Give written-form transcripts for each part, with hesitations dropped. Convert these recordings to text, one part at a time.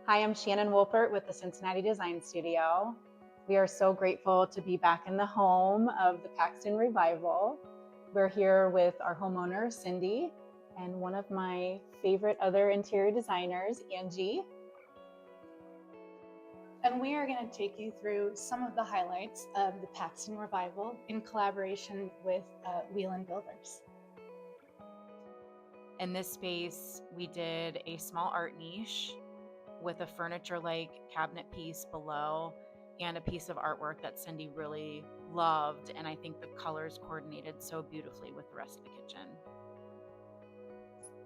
Hi, I'm Shannon Wolpert with the Cincinnati Design Studio. We are so grateful to be back in the home of the Paxton Revival. We're here with our homeowner, Cindy, and one of my favorite other interior designers, Angie. And we are going to take you through some of the highlights of the Paxton Revival in collaboration with Wieland Builders. In this space, we did a small art niche with a furniture-like cabinet piece below and a piece of artwork that Cindy really loved, and I think the colors coordinated so beautifully with the rest of the kitchen.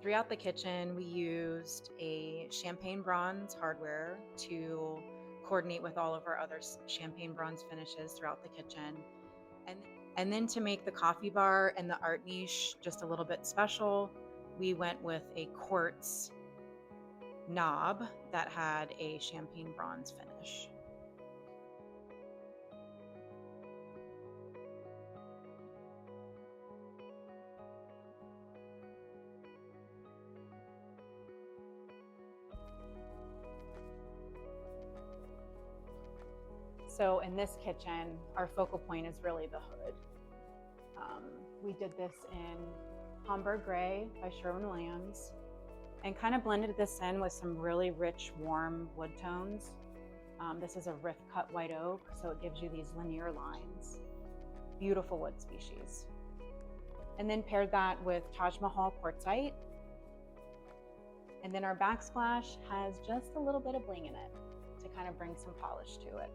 Throughout the kitchen, we used a champagne bronze hardware to coordinate with all of our other champagne bronze finishes throughout the kitchen. And then to make the coffee bar and the art niche just a little bit special, we went with a quartz knob that had a champagne bronze finish. So in this kitchen, our focal point is really the hood. We did this in Hamburg Gray by Sherwin-Williams and kind of blended this in with some really rich, warm wood tones. This is a rift cut white oak, so it gives you these linear lines. Beautiful wood species. And then paired that with Taj Mahal quartzite. And then our backsplash has just a little bit of bling in it to kind of bring some polish to it.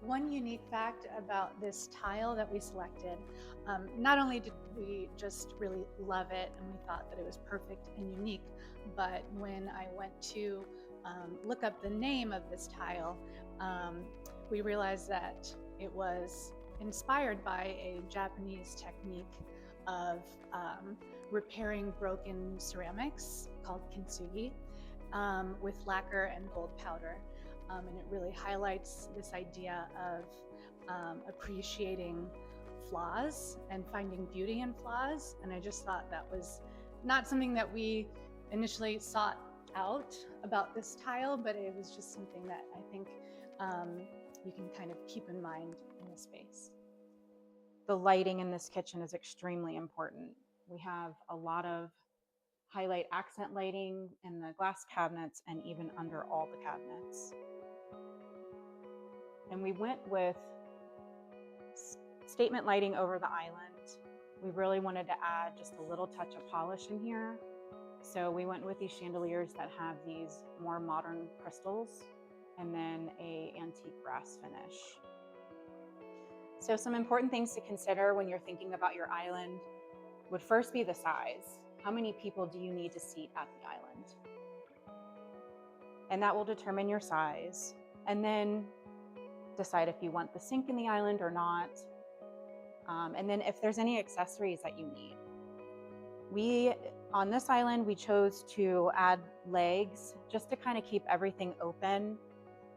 One unique fact about this tile that we selected, not only did we just really love it and we thought that it was perfect and unique, but when I went to look up the name of this tile, we realized that it was inspired by a Japanese technique of repairing broken ceramics called kintsugi with lacquer and gold powder. And it really highlights this idea of appreciating flaws and finding beauty in flaws. And I just thought that was not something that we initially sought out about this tile, but it was just something that I think you can kind of keep in mind in the space. The lighting in this kitchen is extremely important. We have a lot of highlight accent lighting in the glass cabinets and even under all the cabinets. And we went with statement lighting over the island. We really wanted to add just a little touch of polish in here. So we went with these chandeliers that have these more modern crystals and then an antique brass finish. So some important things to consider when you're thinking about your island would first be the size. How many people do you need to seat at the island? And that will determine your size. And then decide if you want the sink in the island or not. And then if there's any accessories that you need. On this island, we chose to add legs just to kind of keep everything open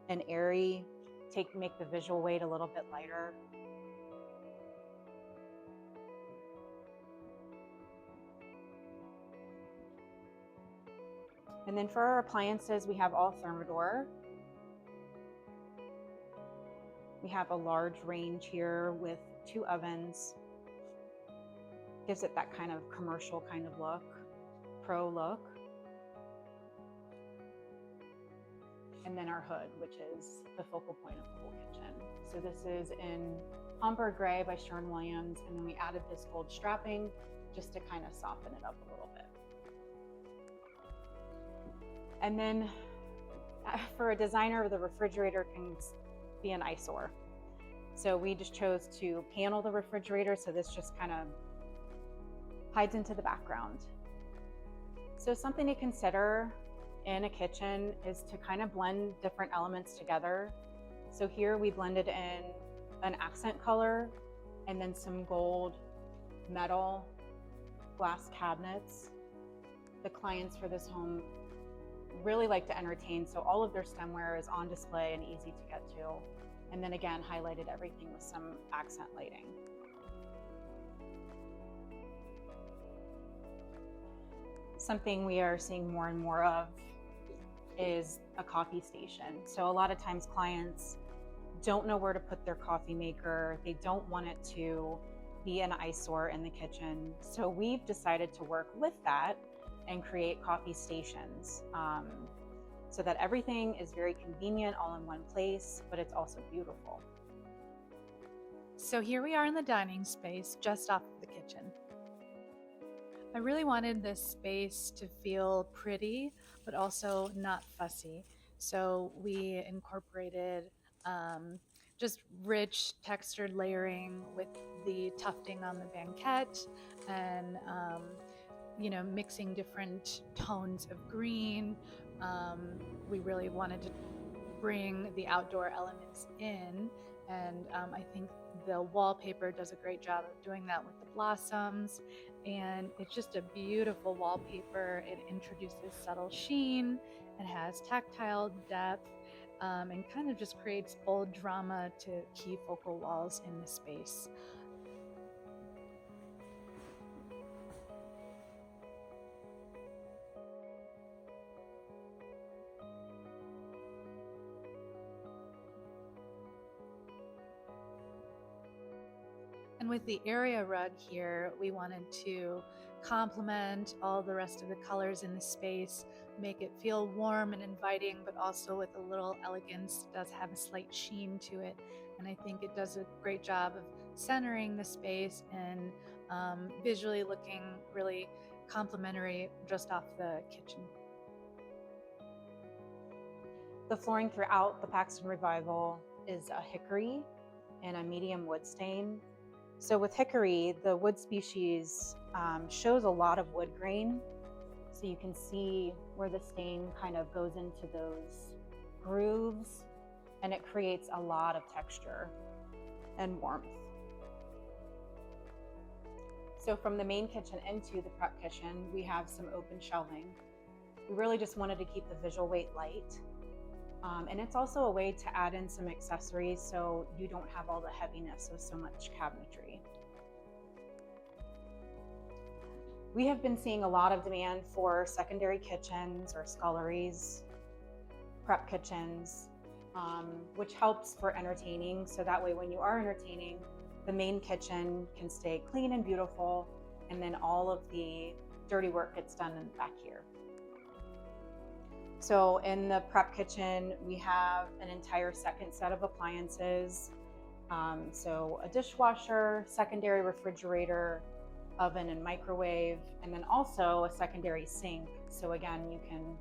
and airy, make the visual weight a little bit lighter. And then for our appliances, we have all Thermador. We have a large range here with 2 ovens. Gives it that kind of commercial kind of look, pro look. And then our hood, which is the focal point of the whole kitchen. So this is in Hamburg Gray by Sherwin-Williams, and then we added this gold strapping just to kind of soften it up a little bit. And then for a designer, the refrigerator can be an eyesore. So we just chose to panel the refrigerator, so this just kind of hides into the background. So something to consider in a kitchen is to kind of blend different elements together. So here we blended in an accent color and then some gold metal glass cabinets. The clients for this home really like to entertain, so all of their stemware is on display and easy to get to. And then again, highlighted everything with some accent lighting. Something we are seeing more and more of is a coffee station. So a lot of times clients don't know where to put their coffee maker. They don't want it to be an eyesore in the kitchen. So we've decided to work with that and create coffee stations, so that everything is very convenient all in one place, but it's also beautiful. So here we are in the dining space just off of the kitchen. I really wanted this space to feel pretty, but also not fussy. So we incorporated just rich textured layering with the tufting on the banquette and mixing different tones of green. We really wanted to bring the outdoor elements in, and I think the wallpaper does a great job of doing that with the blossoms, and it's just a beautiful wallpaper. It introduces subtle sheen, it has tactile depth, and kind of just creates bold drama to key focal walls in the space. And with the area rug here, we wanted to complement all the rest of the colors in the space, make it feel warm and inviting, but also with a little elegance. It does have a slight sheen to it. And I think it does a great job of centering the space and visually looking really complementary just off the kitchen. The flooring throughout the Paxton Revival is a hickory and a medium wood stain. So with hickory, the wood species shows a lot of wood grain. So you can see where the stain kind of goes into those grooves, and it creates a lot of texture and warmth. So from the main kitchen into the prep kitchen, we have some open shelving. We really just wanted to keep the visual weight light. And it's also a way to add in some accessories so you don't have all the heaviness of so much cabinetry. We have been seeing a lot of demand for secondary kitchens or sculleries, prep kitchens, which helps for entertaining. So that way when you are entertaining, the main kitchen can stay clean and beautiful, and then all of the dirty work gets done back here. So in the prep kitchen, we have an entire second set of appliances. So a dishwasher, secondary refrigerator, oven and microwave, and then also a secondary sink. So again, you can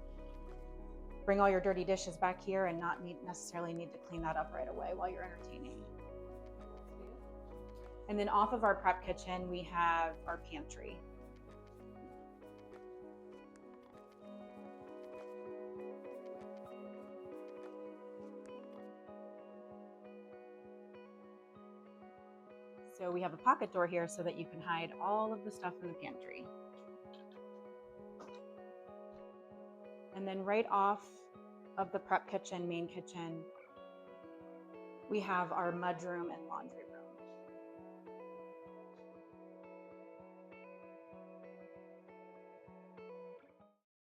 bring all your dirty dishes back here and not necessarily need to clean that up right away while you're entertaining. And then off of our prep kitchen, we have our pantry. So we have a pocket door here so that you can hide all of the stuff in the pantry. And then right off of the prep kitchen, main kitchen, we have our mudroom and laundry room.